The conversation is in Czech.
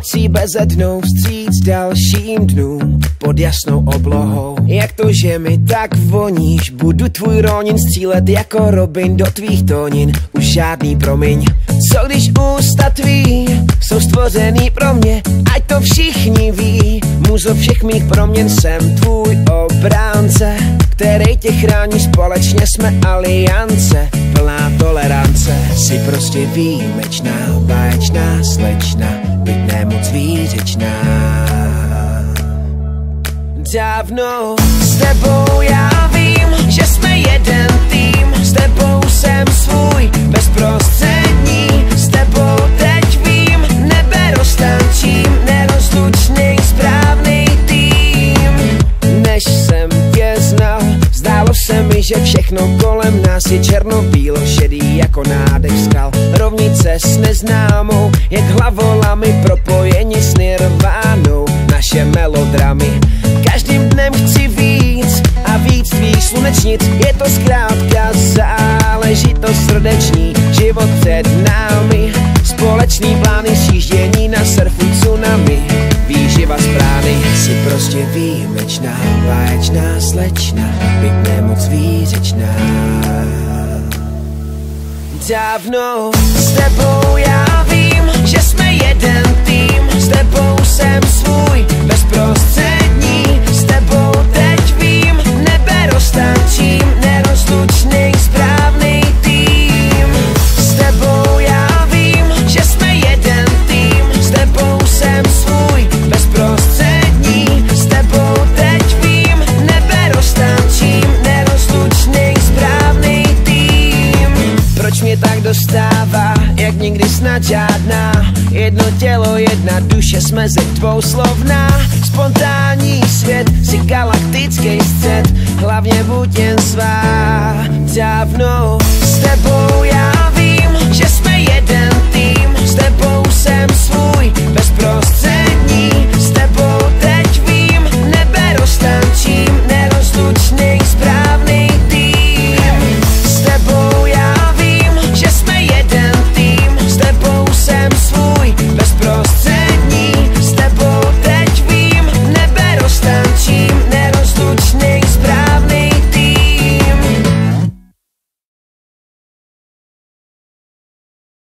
nocí beze dnou vstříc dalším dnům pod jasnou oblohou. Jak to, že mi tak voníš, budu tvůj Ronin střílet jako Robin do tvých tónin. Už žádný promiň. Co když ústa tvý jsou stvořený pro mě, ať to všichni ví. Muzo všech mých proměn jsem tvůj obránce, který tě chrání, společně jsme aliance. Plná tolerance, jsi prostě výjimečná, báječná slečna, byť nemoc výřečná. Dávno s tebou já vím, že jsme jeden tým. S tebou jsem svůj, bezprostřední. S tebou teď vím, nebe roztančím, nerozlučný, správný tým. Než jsem tě znal, zdálo se mi, že všechno kolem nás je černobílo šedý jako nádech skal. Rovnice s neznámou, jak hlavolami propojeni s nirvánou. Naše melodramy, každým dnem chci víc a víc tvých slunečnic. Je to zkrátka záležitost srdeční, život před námi, společný plány, sjíždění na surfu tsunami, výživa z prány. Jsi prostě výjimečná, báječná slečna, byť nemoc výřečná. Dávno s tebou já vím, že jsme jeden tým. S tebou jsem svůj, bezprostřední. S tebou teď vím, nebe roztančím, nerozlučný, správný tým. S tebou já vím, že jsme jeden tým. S tebou jsem svůj, bezprostřední. S tebou teď vím, nebe roztančím, nerozlučný, správný tým. Proč mě tak dostává, jak nikdy snad žádná? Jedno tělo, jedna duše, jsme ze dvouslovná. Spontánní svět, si galaktický střed, hlavně buď jen svá. Dávno